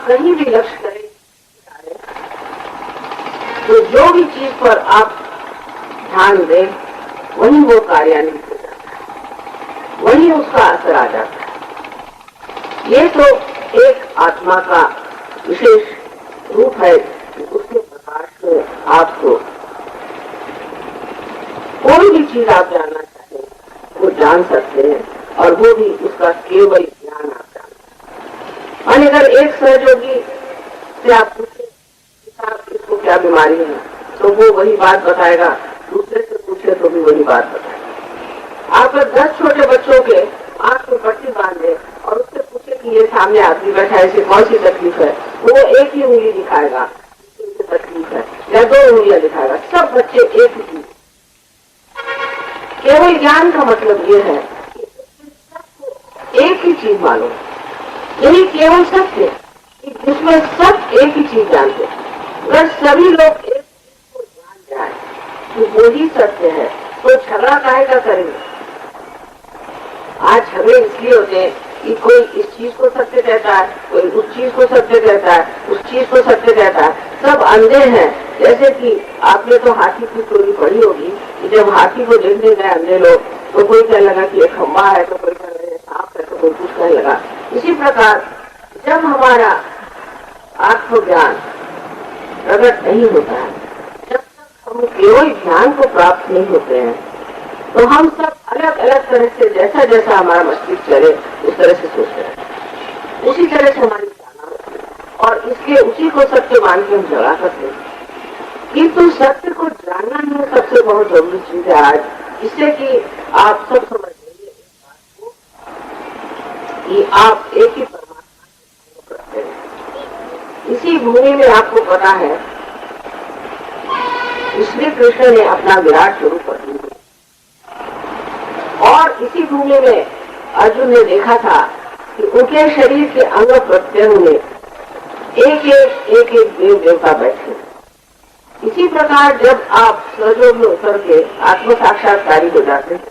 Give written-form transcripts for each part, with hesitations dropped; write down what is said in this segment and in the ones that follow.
कहीं भी लक्ष्य करें तो जो भी चीज पर आप ध्यान दें वही वो कार्यान्वित हो जाता है, वही उसका असर आ जाता है। ये तो एक आत्मा का विशेष रूप है, उसके प्रकाश में आपको कोई भी चीज आप जानना चाहें वो जान सकते हैं, और वो भी उसका केवल ज्ञान आप जानते हैं। अगर एक सहयोगी से आप पूछे इसको क्या बीमारी है तो वो वही बात बताएगा, दूसरे से पूछे तो भी वही बात बताएगा। आप 10 छोटे बच्चों के आंख में पट्टी बांध दे और उससे पूछे कि ये सामने आदमी बैठा है, इसे कौन सी तकलीफ है, वो एक ही उंगली दिखाएगा तकलीफ है, या 2 उंगलियां दिखाएगा। सब बच्चे एक ही चीज, केवल ज्ञान का मतलब ये है कि एक ही चीज मालूम, यही केवल सत्य, जिसमें सब एक ही चीज जानते हैं। अगर सभी लोग एक चीज को जान जाए तो वो ही सत्य है, तो झगड़ा काहे का करेंगे। आज झगड़े इसलिए होते हैं कि कोई इस चीज को सत्य कहता है, कोई उस चीज को सत्य कहता है, उस चीज को सत्य कहता है। सब अंधे हैं। जैसे कि आपने तो हाथी की स्टोरी पढ़ी होगी कि जब हाथी को देखने गए अंधे लोग तो कोई कहने लगा कि एक खंबा है, तो कोई कहने लगा सांप है, तो कोई कुछ कहने लगा। इसी प्रकार जब हमारा आत्मज्ञान प्रकट नहीं होता है, जब तक हम केवल ज्ञान को प्राप्त नहीं होते हैं, तो हम सब अलग अलग तरह से जैसा जैसा हमारा मस्तिष्क चले उस तरह से सोचते हैं, उसी तरह से हमारी धारणा होती है, और इसलिए उसी को सत्य मान के हम झगड़ा करते हैं। किंतु सत्य को जानना ही सबसे बहुत जरूरी चीज है आज, जिससे कि आप सब समझ लीजिए इस बात को कि आप एक ही परमात्मा को करते हैं। इसी भूमि में आपको पता है श्री कृष्ण ने अपना विराट स्वरूप अर्जुन को, और इसी भूमि में अर्जुन ने देखा था कि उनके शरीर के अंग प्रत्यंग में एक एक देव देवता बैठे। इसी प्रकार जब आप सहयोग में उतर के आत्म साक्षात्कारी हो जाते हैं,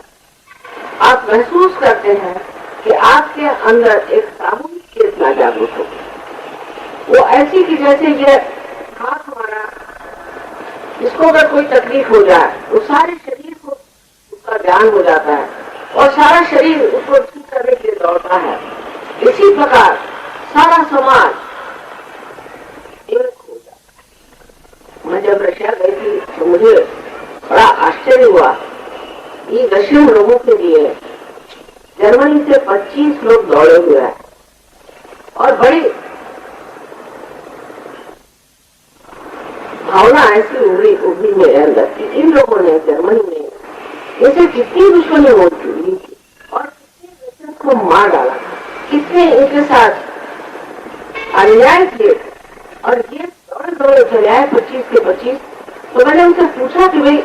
आप महसूस करते हैं कि आपके अंदर एक सामूहिक चेतना जागरूक हो, वो ऐसी कि जैसे ये हाथ हमारा, इसको अगर कोई तकलीफ हो जाए तो सारे शरीर को उसका ज्ञान हो जाता है और सारा शरीर उसको ठीक करने के लिए दौड़ता है। इसी प्रकार सारा समाज एक हो जाता है। मैं जब रशिया गई थी तो मुझे बड़ा आश्चर्य हुआ कि रशियन लोगों के लिए जर्मनी से 25 लोग दौड़े हुए हैं, और बड़ी भावना ऐसी उभरी मेरे अंदर कि इन लोगों ने जर्मनी में जैसे कितनी दुश्मनी हो चुकी थी और कितने रशियन को मार डाला था, कितने इनके साथ अन्याय किए, और ये दौड़े चले आए 25 के 25। तो मैंने उनसे पूछा कि भाई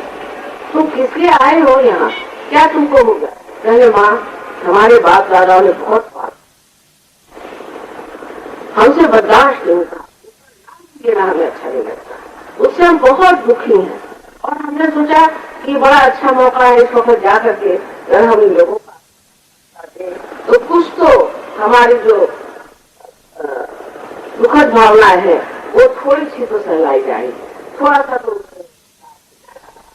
तुम किस लिए आए हो यहाँ, क्या तुमको होगा। कहने माँ हमारे बाप दादाओं ने बहुत बात हमसे बर्दाश्त नहीं था, लेना हमें अच्छा नहीं लगता, उससे हम बहुत दुखी हैं, और हमने सोचा कि बड़ा अच्छा मौका है इस वक्त जा करके अगर हम इन लोगों का तो कुछ तो हमारी जो दुखद भावनाएं हैं वो थोड़ी सी तो सहलाई जाएगी, थोड़ा सा तो।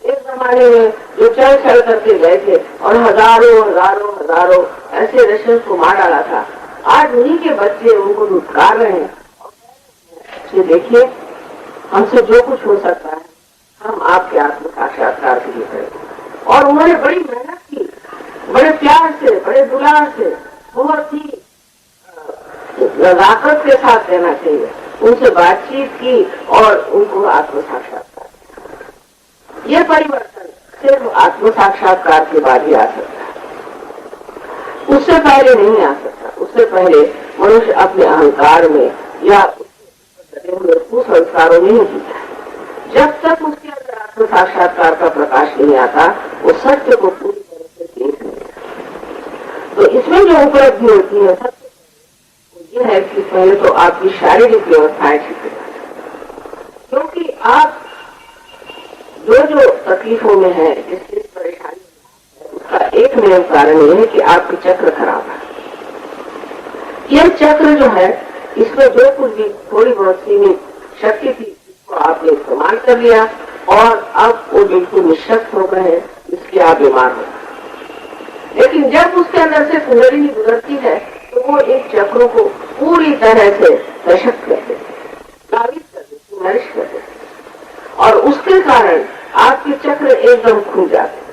एक जमाने में जो चल चल करके गए थे और हजारों ऐसे रशियन को मार डाला था, आज उन्हीं के बच्चे उनको लुटकार रहे हैं। ये देखिए हमसे जो कुछ हो सकता है हम आपके आत्म साक्षात्कार के लिए करें। और उन्होंने बड़ी मेहनत की, बड़े प्यार से, बड़े दुलार से, बहुत ही नजाकत के साथ रहना चाहिए, उनसे बातचीत की और उनको आत्म साक्षात्कार। यह परिवर्तन सिर्फ आत्म साक्षात्कार के बाद ही आ सकता है, उससे पहले नहीं आ सकता। उससे पहले मनुष्य अपने अहंकार में या कुसंस्कारों में नहीं जीता। जब तक उसके अंदर आत्म साक्षात्कार का प्रकाश नहीं आता वो सत्य को पूरी तरह से देख नहीं सकता। तो इसमें जो उपलब्धि होती है सत्य ये है कि पहले तो आपकी शारीरिक व्यवस्थाएं ठीक हो जाती, क्योंकि आप जो तकलीफों में है, जिस परेशानी है, उसका एक मेन कारण यह है कि आपकी चक्र खराब है। यह चक्र जो है इसमें जो कुछ भी थोड़ी बहुत सीमित शक्ति थी उसको आपने इस्तेमाल कर लिया और अब वो बिल्कुल निशक्त हो गए हैं, इसलिए आप बीमार हो। लेकिन जब उसके अंदर से कुंडलिनी गुजरती है तो वो एक चक्रों को पूरी तरह से सशक्त कर देती, काबिज कर देती, नरिश कर देती और उसके कारण आपके चक्र एकदम खुल जाते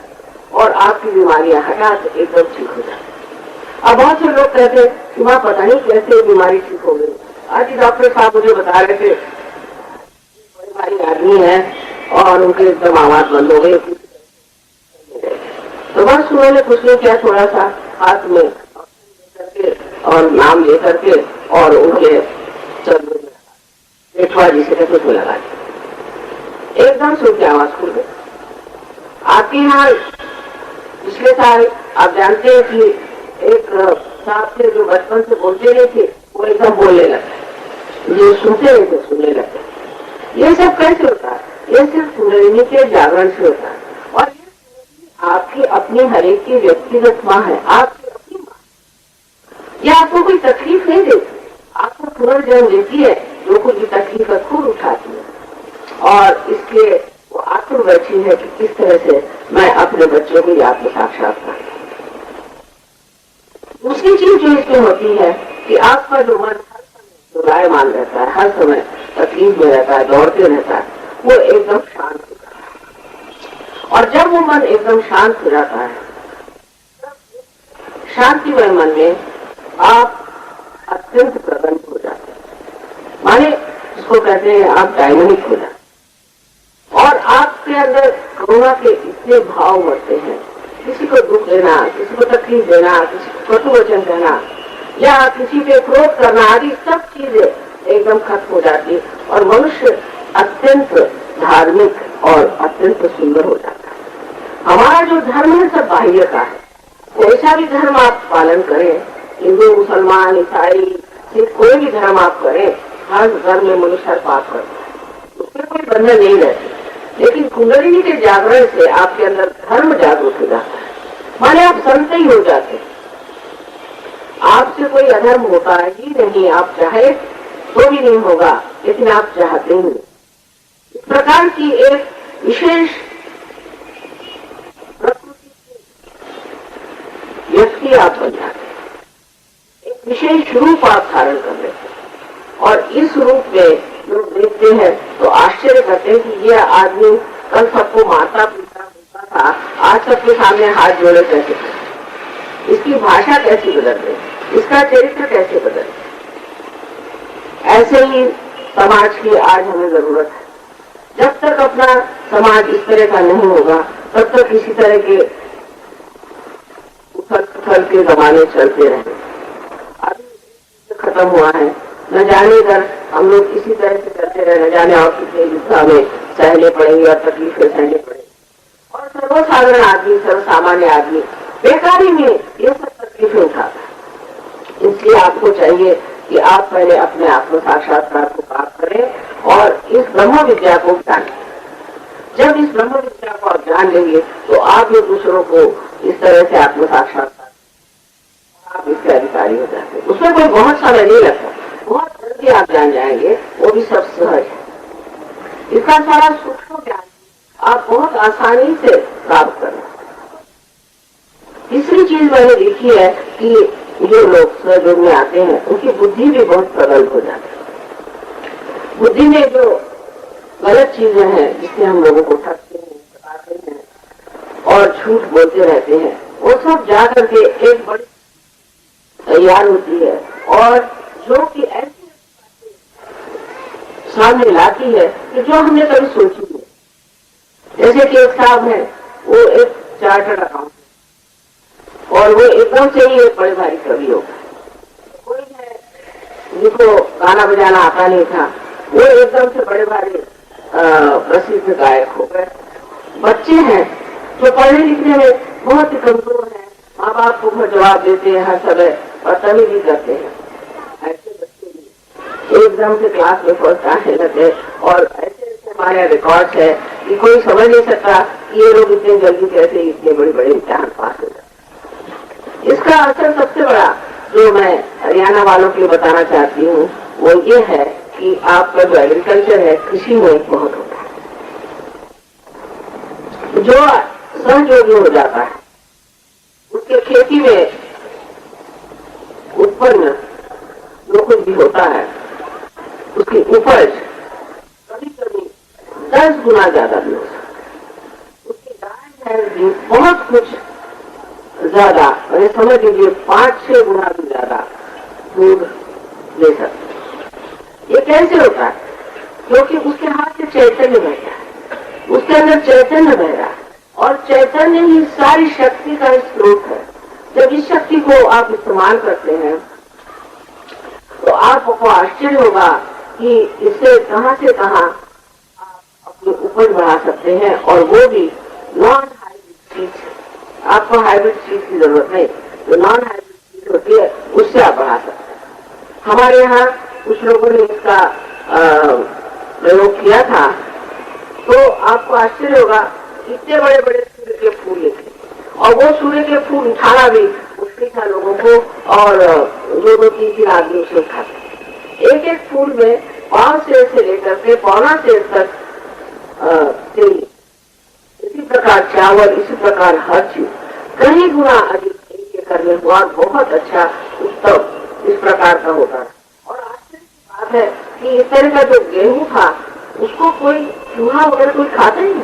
और आपकी बीमारियां हठात एकदम ठीक हो जाती। अब बहुत से लोग कहते हैं कि मां पता नहीं कैसे बीमारी ठीक हो गई। आज ही डॉक्टर साहब मुझे बता रहे थे, बड़ी भारी आदमी है और उनके एकदम आवाज बंद हो गई। तो बस उन्होंने कुछ नहीं किया, थोड़ा सा हाथ में और नाम लेकर के और उनके पेटवा जी से कुछ में लगा दिया, एकदम से उनकी आवाज खुल गई। आपके यहाँ पिछले साल आप जानते हैं कि एक साहब थे जो बचपन से बोलते नहीं थे, वो एकदम बोलने लगते, जो सुनते नहीं थे सुनने लगते। ये सब कैसे होता है? ये सिर्फ कुंडलिनी के जागरण से होता है और ये आपकी अपनी हर एक की व्यक्तिगत माँ है, आपकी अपनी माँ। यह आपको कोई तकलीफ नहीं देती, आपको पुनर्जन्म देती है, जो कुछ भी तकलीफ है खुद उठाती है और इसके वो आतुर बैठी है कि किस तरह से मैं अपने बच्चों को याद में साक्षात्कार। दूसरी चीज जो इसमें होती है कि आपका जो मन हर समय दोलायमान रहता है, हर समय तकलीफ में रहता है, दौड़ते रहता है, वो एकदम शांत हो जाता है और जब वो मन एकदम शांत हो जाता है, शांतिमय मन में आप अत्यंत प्रबंध हो जाते हैं, माने इसको कहते हैं आप डायनामिक हो जाते और आपके अंदर करुणा के इतने भाव बढ़ते हैं। किसी को दुख देना, किसी को तकलीफ देना, किसी को कटु वचन कहना या किसी पे क्रोध करना आदि सब चीजें एकदम खत्म हो जाती और मनुष्य अत्यंत धार्मिक और अत्यंत सुंदर हो जाता है। हमारा जो धर्म है सब बाह्य का है, कोई भी धर्म आप पालन करें, हिंदू मुसलमान ईसाई सिख कोई भी धर्म आप करें, हर धर्म में मनुष्य पाप करता है, उसमें कोई बंधन नहीं रहती। लेकिन कुंडलिनी के जागरण से आपके अंदर धर्म जागरूक हो जाता है, माने आप संत ही हो जाते, आपसे कोई अधर्म होता ही नहीं, आप चाहे तो भी नहीं होगा, लेकिन आप चाहते ही नहीं। इस प्रकार की एक विशेष प्रकृति व्यक्ति आप बन जाते, एक विशेष रूप आप धारण कर लेते और इस रूप में लोग देखते हैं तो आश्चर्य करते हैं कि यह आदमी कल सबको माता पिता बोलता था, आज सबके सामने हाथ जोड़े कैसे, इसकी भाषा कैसे बदल गई, इसका चरित्र कैसे बदल। ऐसे ही समाज की आज हमें जरूरत है। जब तक अपना समाज इस तरह का नहीं होगा तब तक इसी तरह के उथल के जमाने चलते रहेंगे। अभी खत्म हुआ है, न जाने कर हम लोग इसी तरह से करते रहे, न जाने और कितने युद्ध हमें सहने पड़ेंगे और तकलीफें सहने पड़ेंगी और सर्वसाधारण आदमी, सर्वसामान्य आदमी बेकारी में ये सब तकलीफें उठाता है। इसलिए आपको चाहिए कि आप पहले अपने आत्म साक्षात्कार को प्राप्त करें और इस ब्रह्म विद्या को जानें। जब इस ब्रह्म विद्या को आप जान लेंगे तो आप भी दूसरों को इस तरह से आत्म साक्षात्कार, आप इसके अधिकारी हो जाते हैं। उसमें कोई बहुत समय नहीं लगता, बहुत जल्दी आप जान जाएंगे, वो भी सब सहज है। इसका सारा सूक्ष्म ज्ञान आप बहुत आसानी से प्राप्त करें। तीसरी चीज मैंने देखी है कि जो लोग सहयोग में आते हैं उनकी बुद्धि भी बहुत प्रबल हो जाती है। बुद्धि में जो गलत चीजें हैं जिससे हम लोगों को ठगते हैं, बताते हैं और झूठ बोलते रहते हैं, वो सब जाकर के एक बड़ी तैयार होती है और जो कि ऐसी सामने लाती है कि जो हमने कभी सोची नहीं। जैसे कि एक साहब है, वो एक चार्टर्ड अकाउंटेंट और वो एकदम से ही एक बड़े भारी कवि हो गए। कोई है जिसको गाना बजाना आता नहीं था, वो एकदम से बड़े भारी प्रसिद्ध गायक हो गए। बच्चे हैं जो पढ़ने लिखने में बहुत ही कमजोर हैं, माँ बाप को बहुत जवाब देते हैं हर समय और तमीज़ करते हैं, ऐसे बच्चे भी एकदम से क्लास में फर्स्ट आने लगे और ऐसे ऐसे हमारे रिकॉर्ड है कि कोई समझ नहीं सकता कि ये लोग इतनी जल्दी कैसे इतने बड़े बड़े इम्तिहान पास हो जाते। इसका असर सबसे बड़ा जो मैं हरियाणा वालों के लिए बताना चाहती हूँ वो ये है कि आपका जो एग्रीकल्चर है, कृषि में बहुत होता है। जो सहयोगी हो जाता है, उसके खेती में उत्पन्न जो कुछ भी होता है, उसकी उपज कभी कभी 10 गुना ज्यादा भी हो सकता है। उसकी गाय भैंस भी बहुत कुछ ज्यादा, और समझ लीजिए 5-6 गुना भी ज्यादा दूध ले सकते हैं। ये कैसे होता है? क्योंकि उसके हाथ से चैतन्य बह रहा है, उसके अंदर चैतन्य बह रहा है, और चैतन्य ही सारी शक्ति का स्रोत है। जब इस शक्ति को आप इस्तेमाल करते हैं तो आपको आश्चर्य होगा कि इससे कहां से कहां आप अपनी उपज बढ़ा सकते हैं, और वो भी नॉन हाइब्रिड चीज। आपको हाइब्रिड चीज की जरूरत नहीं, जो नॉन हाइब्रिड चीज होती है उससे आप बढ़ा सकते हैं। हमारे यहाँ कुछ लोगों ने इसका प्रयोग किया था, तो आपको आश्चर्य होगा, इतने बड़े बड़े सूर्य के फूल लेते, और वो सूर्य के फूल उठाना भी मुश्किल था लोगों को, और 2-2, 3-3 आदमी उसे उठाते। एक एक फूल में 5 सेर से लेकर के 1.25 सेर तक तेल, इसी प्रकार चावल, इसी प्रकार हर चीज कई गुना अधिक करने हुआ, बहुत अच्छा उत्तम इस प्रकार का होता है। और आश्चर्य की बात है कि इस तरह का जो गेहूं था, उसको कोई चूहा वगैरह कोई खाता ही नहीं,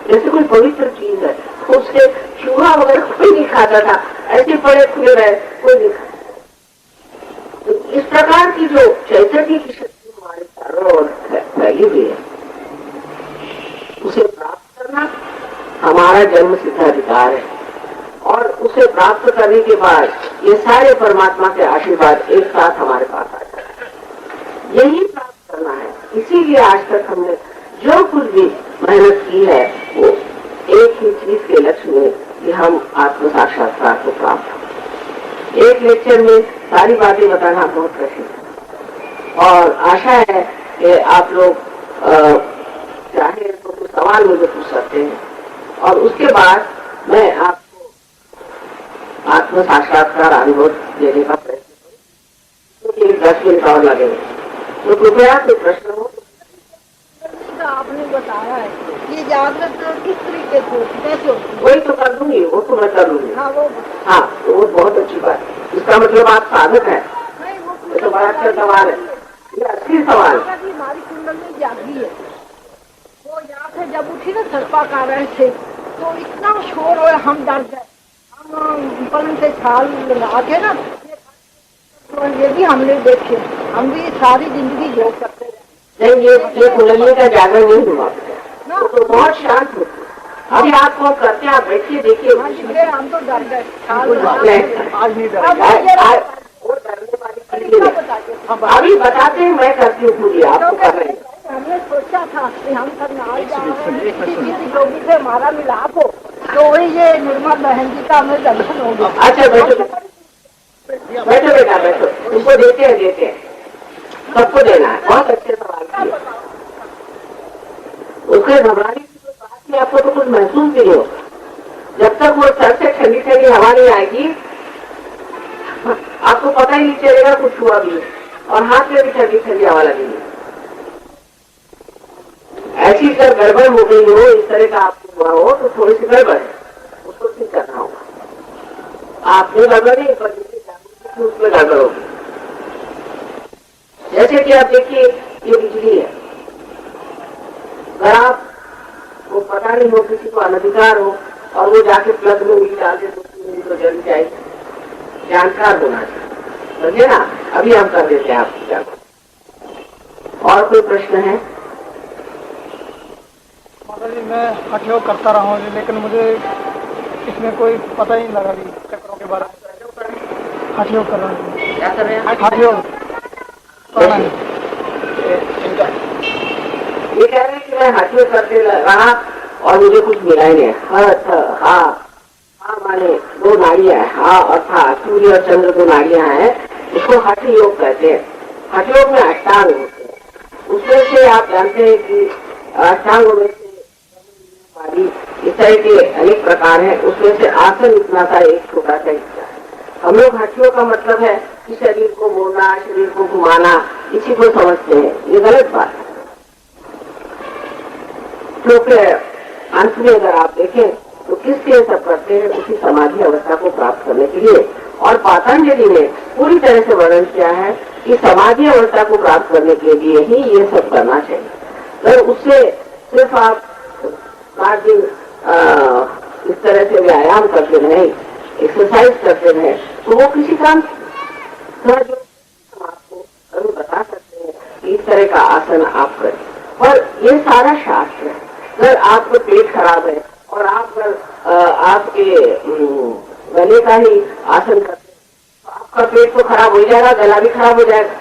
जैसे कोई पवित्र चीज है, उससे चूहा वगैरह कोई नहीं खाता था, ऐसे पड़े खुले रहे, कोई नहीं खाता। तो इस प्रकार की जो चैतन्य की शक्ति हमारे चारों ओर फैली हुई है, उसे प्राप्त करना हमारा जन्म सिद्ध अधिकार है। और उसे प्राप्त करने के बाद ये सारे परमात्मा के आशीर्वाद एक साथ हमारे पास आ जाते हैं। यही प्राप्त करना है। इसीलिए आज तक हमने जो कुछ भी मेहनत की है, वो एक ही चीज के लक्ष्य में कि हम आत्म साक्षात्कार को प्राप्त हो। एक लेक्चर में सारी बातें बताना बहुत कठिन है, और आशा है कि आप लोग चाहे तो कुछ सवाल मुझे पूछ सकते हैं, और उसके बाद मैं आपको आत्म साक्षात्कार अनुभव देने का प्रयत्न करूँ। 10 मिनट और लगेंगे, तो कृपया कोई प्रश्न हो। आपने बताया है ये जागृत किस तरीके से कैसे होती है? वही तो कर दूंगी, वो तो मैं कर लूंगी। हाँ तो वो बहुत अच्छी बात है। इसका मतलब आप साधक है। नहीं, ये तो बड़ा अच्छा सवाल है, ये अच्छी सवाल। हमारी कुंडली जागी है, वो यहाँ से जब उठी ना सर्पा कर रहे थे, तो इतना शोर हुआ, हम डर गए। हम पलंग से छाल लगा के ना, तो ये भी हमने देखे, हम भी सारी जिंदगी योग करते रहे। नहीं, ये कुंडली का जागरण नहीं हुआ, वो तो बहुत शांत होती है। अभी आपको करते हैं, आप बैठिए, देखिए। हम तो डर गए, आज नहीं वो डरने वाली चीज नहीं। अभी बताते हैं, मैं करती हूँ पूरी, आपको कर रहे हैं। हमने सोचा था कि हम करनाल योगी से हमारा मिलाप हो, तो वही ये निर्मल बहन जी का हमें दर्शन होगा। अच्छा बैठो बैठो बेटा, बैठो, तुमको देते हैं, सबको देना है। बहुत अच्छे सवाल किए। उसके घबराने की तो बात नहीं, आपको तो कुछ महसूस भी नहीं होगा। जब तक वो सर से ठंडी ठंडी हवा नहीं आएगी, आपको पता ही नहीं चलेगा कुछ हुआ भी, और हाथ में भी ठंडी ठंडी हवा लगेगी। ऐसी अगर गड़बड़ हो गई हो, इस तरह का आपको हुआ हो, तो थोड़ी सी गड़बड़ है, उसको ठीक करना होगा। आपने गड़बड़ नहीं, पर उसमें गड़बड़ होगी। जैसे कि आप देखिए, ये बिजली है, अगर आपको पता नहीं हो, किसी को अनधिकार हो, और वो जाके प्लग में उंगली डाल दे तो जल जाएगी। जानकार होना चाहिए, समझे ना। अभी हम कर देते हैं आपकी जागरूक। और कोई प्रश्न है? माता जी, मैं हठ योग करता रहा हूँ, लेकिन मुझे इसमें कोई पता ही नहीं लगा कि चक्रों के बारे में। हठ योग कर रहा हूँ। क्या कर रहे हैं? हठ योग करना है। ये कह रहे हैं कि मैं हठ योग करते रहा और मुझे कुछ मिला ही नहीं। हाँ माने 2 नाड़ियां है, हाँ और था, सूर्य और चंद्र 2 नाड़ियां हैं, उसको हठ योग कहते हैं। हठ योग में अष्टांग होते हैं, उसमें से आप जानते हैं कि अष्टांगों में से इस तरह के अनेक प्रकार हैं। उसमें से आसन इतना सा एक छोटा सा हिस्सा है। हम लोग हठ योग का मतलब है कि शरीर को मोड़ना, शरीर को घुमाना, इसी को समझते हैं, ये गलत बात है। क्योंकि अंत में अगर आप देखें तो किसके सब करते हैं, उसी समाधि अवस्था को प्राप्त करने के लिए। और पतंजलि ने पूरी तरह से वर्णन किया है कि समाधि अवस्था को प्राप्त करने के लिए ही ये सब करना चाहिए। अगर उससे सिर्फ आप 5 दिन इस तरह से व्यायाम करते रहे, एक्सरसाइज करते रहे, तो वो किसी काम जो हम आपको अभी बता सकते हैं कि इस तरह का आसन आप करें। और ये सारा शास्त्र है। अगर आपको पेट खराब है और आप आपके गले का ही आसन करते हैं तो आपका पेट तो खराब हो जाएगा, गला भी खराब हो जाएगा।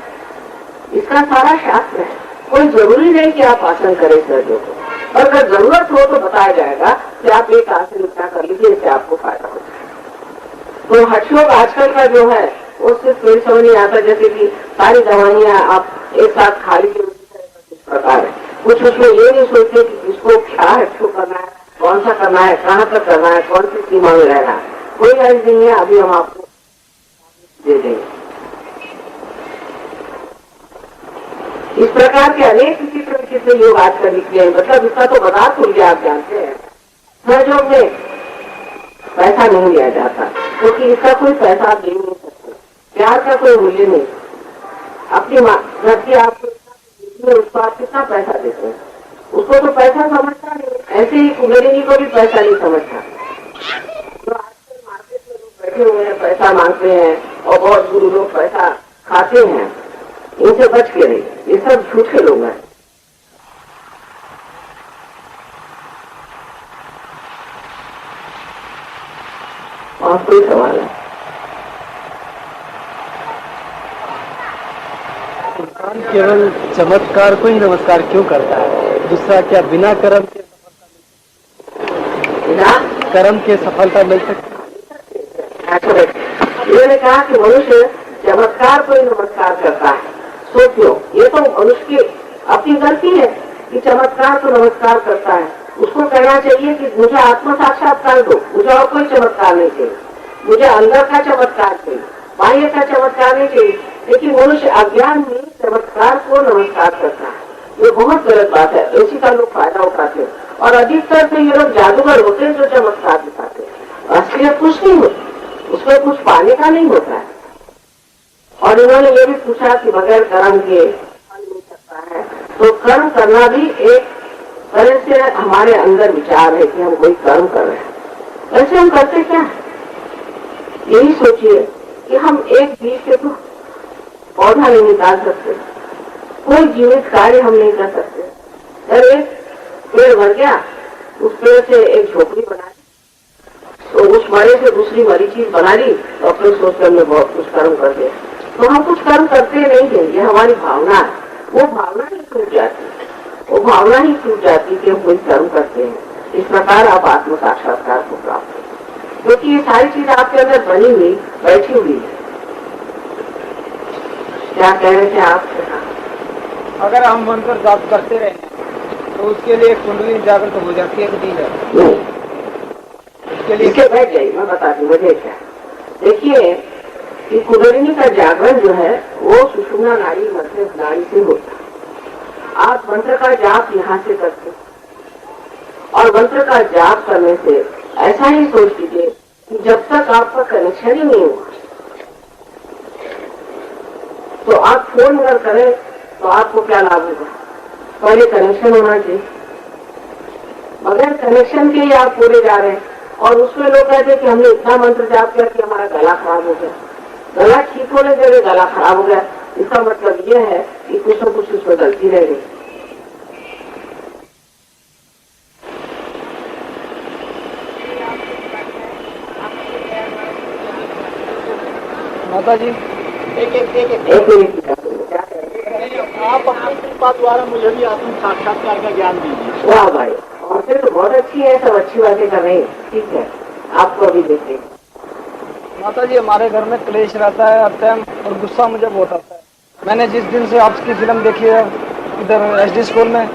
इसका सारा शास्त्र है। कोई जरूरी नहीं कि आप आसन करें सर्दियों को, और अगर जरूरत हो तो बताया जाएगा कि आप एक आसन इतना कर लीजिए, इससे आपको फायदा हो जाएगा। तो हठ योग आजकल का जो है वो सिर्फ मेरी समझ नहीं आता, जैसे कि सारी दवाइयां आप एक साथ खा लीजिए, इस प्रकार है। कुछ उसमें ये नहीं सोचते कि इसको क्या हठ योग करना है, कौन सा करना है, कहाँ तक करना है, कौन सी सीमा में रहना है। कोई अर्ज नहीं है, अभी हम आपको दे देंगे। इस प्रकार के अनेक विचित्र योग आजकल निकले हैं। मतलब इसका तो बता खुल आप जानते हैं, हठ योग में पैसा नहीं लिया जाता, क्योंकि इसका कोई पैसा आप दे नहीं सकते। प्यार का कोई मूल्य नहीं। अपनी माँ घर की आपको उसको आप कितना पैसा देते हैं, उसको तो पैसा समझता नहीं। ऐसे ही कुबेरिनी को भी पैसा नहीं समझता। तो आजकल मार्केट में लोग बैठे हुए हैं, पैसा मांगते हैं और बहुत गुरु लोग पैसा खाते हैं। इनसे बच के रहिए, ये सब झूठे लोग हैं। और कोई सवाल है? इंसान केवल चमत्कार को ही नमस्कार क्यों करता है? दूसरा क्या बिना कर्म के सफलता मिल सकती? इन्होंने कहा कि मनुष्य चमत्कार को ही नमस्कार करता है। सोचो, ये तो मनुष्य की अपनी गलती है कि चमत्कार को नमस्कार करता है। उसको कहना चाहिए कि मुझे आत्म साक्षात्कार दो, मुझे और कोई चमत्कार नहीं चाहिए, मुझे अंदर का चमत्कार चाहिए, बाह्य का चमत्कार नहीं चाहिए। लेकिन मनुष्य अज्ञान में चमत्कार को नमस्कार करता है। ये बहुत गलत बात है। इसी का लोग फायदा उठाते हैं और अधिकतर से ये लोग जादूगर होते हैं जो चमत्कार दिखाते हैं। असलियत कुछ नहीं होती, उसमें कुछ पाने का नहीं होता है। और इन्होंने ये भी पूछा कि बगैर कर्म के फल मिल सकता है, तो कर्म करना भी एक तरह से हमारे अंदर विचार है कि हम कोई कर्म कर रहे हैं। वैसे हम करते क्या है? यही सोचिए कि हम एक बीज के तो पौधा नहीं निकाल सकते, कोई जीवित कार्य हम नहीं कर सकते। अगर एक पेड़ भर गया, उस पेड़ से एक झोपड़ी बना दी, तो उस मरे से दूसरी मरी चीज बना ली, तो अपने सोचकर में बहुत कुछ कर्म कर दिया। तो हम कुछ कर्म करते नहीं हैं, ये हमारी भावना है। वो भावना ही टूट जाती है, वो भावना ही टूट जाती है कि हम कोई कर्म करते हैं। इस प्रकार आप आत्म साक्षात्कार को प्राप्त करें, क्योंकि ये सारी चीज आपके अंदर बनी हुई बैठी हुई है। क्या कह रहे थे आप? अगर हम मंत्र जाप करते रहे तो उसके लिए कुंडली जागृत हो जाती है कि नहीं? उसके लिए इसके बैठ जाइए, मैं बताती हूँ मुझे क्या। देखिए कि कुंडलिनी का जागरण जो है वो सुषुम्ना नाड़ी मध्य नाड़ी से होता है। आप मंत्र का जाप यहाँ से करते, और मंत्र का जाप करने से ऐसा ही सोच लीजिए कि जब तक आपका कनेक्शन ही नहीं हुआ, तो आप फोन अगर करें तो आपको क्या लाभ होगा? पहले कनेक्शन होना चाहिए। बगैर कनेक्शन के ही आप पूरे जा रहे हैं, और उसमें लोग कहते हैं कि हमने इतना मंत्र जाप किया कि हमारा गला खराब हो गया। गला ठीक होने के लिए गला खराब हो गया, इसका मतलब ये है कि कुछ न कुछ उसमें गलती रह गई। माता जी एक मिनट क्या आप अपनी कृपा द्वारा मुझे भी आत्म साक्षात्कार का ज्ञान दीजिए। वाह भाई, और फिर तो बहुत अच्छी है, सब अच्छी बातें कर रहे हैं। ठीक है, आपको अभी देखते हैं। माता जी हमारे घर में क्लेश रहता है हर टाइम, और गुस्सा मुझे बहुत आता है। मैंने जिस दिन से आपकी फिल्म देखी है इधर SD स्कूल में,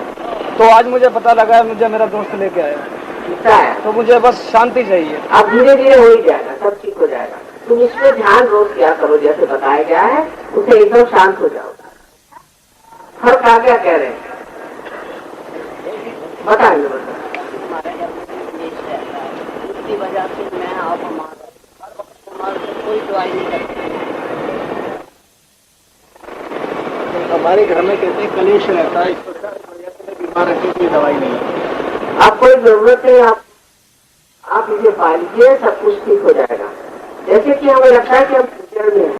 तो आज मुझे पता लगा है, मुझे मेरा दोस्त लेके आया। तो मुझे बस शांति चाहिए। अब धीरे धीरे हो ही जाएगा, सब ठीक हो जाएगा। तुम इसमें ध्यान रोज क्या करो, जैसे बताया गया है, उसे एकदम शांत हो जाओ। फर्क आ गया कह रहे हैं, बताइए बताइए। हमारे घर में क्लेश रहता है, उसकी वजह से मैं आप हमारे से कोई दवाई नहीं करती। हमारे घर में कहते हैं कलेश रहता है, इस वजह से बीमार रहते हैं, कोई दवाई नहीं है। आप कोई जरूरत नहीं, आप इसे पा लीजिए, सब कुछ ठीक हो जाएगा। जैसे कि हमें लगता है कि हम फ्यूचर में हैं,